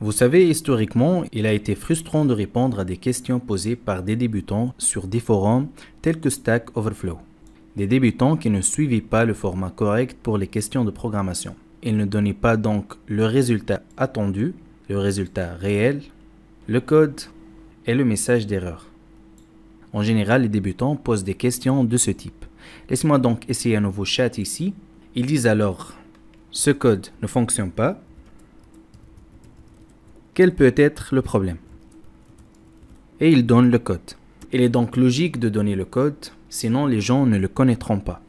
Vous savez, historiquement, il a été frustrant de répondre à des questions posées par des débutants sur des forums tels que Stack Overflow. Des débutants qui ne suivaient pas le format correct pour les questions de programmation. Ils ne donnaient pas donc le résultat attendu, le résultat réel, le code et le message d'erreur. En général, les débutants posent des questions de ce type. Laissez-moi donc essayer un nouveau chat ici. Ils disent alors « Ce code ne fonctionne pas. Quel peut être le problème ?» Et ils donnent le code. Il est donc logique de donner le code, sinon les gens ne le connaîtront pas.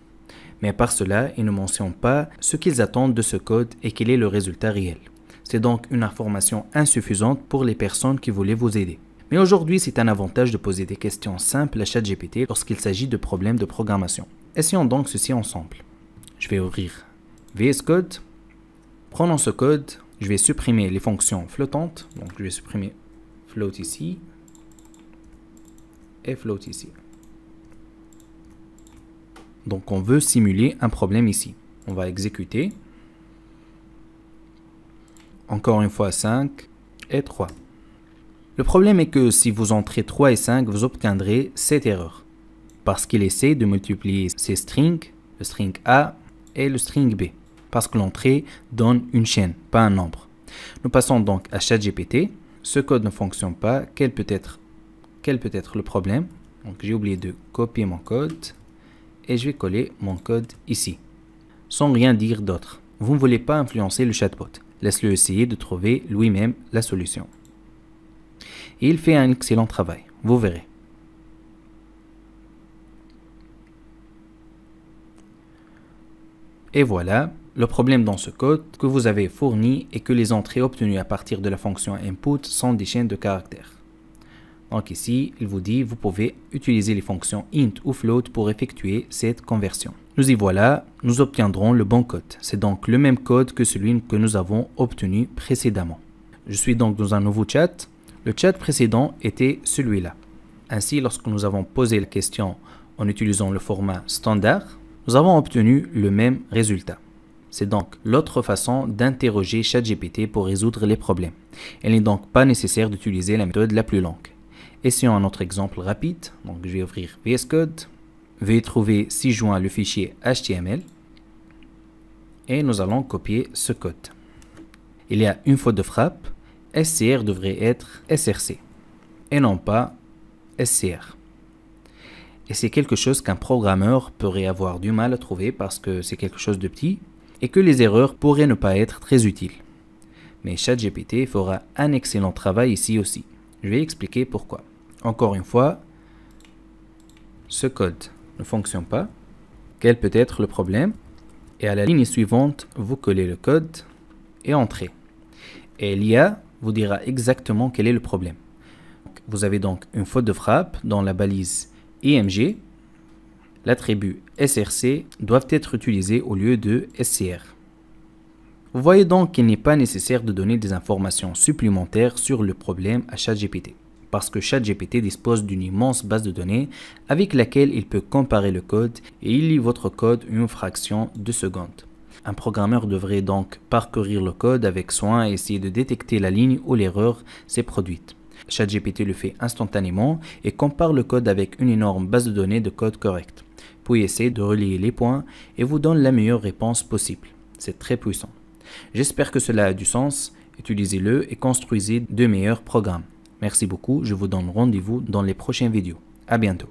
Mais par cela, ils ne mentionnent pas ce qu'ils attendent de ce code et quel est le résultat réel. C'est donc une information insuffisante pour les personnes qui voulaient vous aider. Mais aujourd'hui, c'est un avantage de poser des questions simples à ChatGPT lorsqu'il s'agit de problèmes de programmation. Essayons donc ceci ensemble. Je vais ouvrir VS Code. Prenons ce code, je vais supprimer les fonctions flottantes. Donc je vais supprimer float ici et float ici. Donc on veut simuler un problème ici. On va exécuter. Encore une fois 5 et 3. Le problème est que si vous entrez 3 et 5, vous obtiendrez cette erreur. Parce qu'il essaie de multiplier ces strings, le string A et le string B. Parce que l'entrée donne une chaîne, pas un nombre. Nous passons donc à ChatGPT. Ce code ne fonctionne pas. Quel peut être le problème? Donc j'ai oublié de copier mon code. Et je vais coller mon code ici. Sans rien dire d'autre. Vous ne voulez pas influencer le chatbot. Laisse-le essayer de trouver lui-même la solution. Et il fait un excellent travail. Vous verrez. Et voilà, le problème dans ce code que vous avez fourni est que les entrées obtenues à partir de la fonction input sont des chaînes de caractères. Donc ici, il vous dit vous pouvez utiliser les fonctions int ou float pour effectuer cette conversion. Nous y voilà, nous obtiendrons le bon code. C'est donc le même code que celui que nous avons obtenu précédemment. Je suis donc dans un nouveau chat. Le chat précédent était celui-là. Ainsi, lorsque nous avons posé la question en utilisant le format standard, nous avons obtenu le même résultat. C'est donc l'autre façon d'interroger ChatGPT pour résoudre les problèmes. Il n'est donc pas nécessaire d'utiliser la méthode la plus longue. Essayons un autre exemple rapide. Donc, je vais ouvrir VS Code. Je vais trouver ci-joint le fichier HTML. Et nous allons copier ce code. Il y a une faute de frappe. SCR devrait être SRC. Et non pas SCR. Et c'est quelque chose qu'un programmeur pourrait avoir du mal à trouver parce que c'est quelque chose de petit et que les erreurs pourraient ne pas être très utiles. Mais ChatGPT fera un excellent travail ici aussi. Je vais expliquer pourquoi. Encore une fois, ce code ne fonctionne pas. Quel peut être le problème? Et à la ligne suivante, vous collez le code et entrez. Et l'IA vous dira exactement quel est le problème. Vous avez donc une faute de frappe dans la balise IMG. L'attribut SRC doivent être utilisés au lieu de SCR. Vous voyez donc qu'il n'est pas nécessaire de donner des informations supplémentaires sur le problème à ChatGPT, parce que ChatGPT dispose d'une immense base de données avec laquelle il peut comparer le code et il lit votre code une fraction de seconde. Un programmeur devrait donc parcourir le code avec soin et essayer de détecter la ligne où l'erreur s'est produite. ChatGPT le fait instantanément et compare le code avec une énorme base de données de code correct, puis essaie de relier les points et vous donne la meilleure réponse possible. C'est très puissant. J'espère que cela a du sens. Utilisez-le et construisez de meilleurs programmes. Merci beaucoup. Je vous donne rendez-vous dans les prochaines vidéos. À bientôt.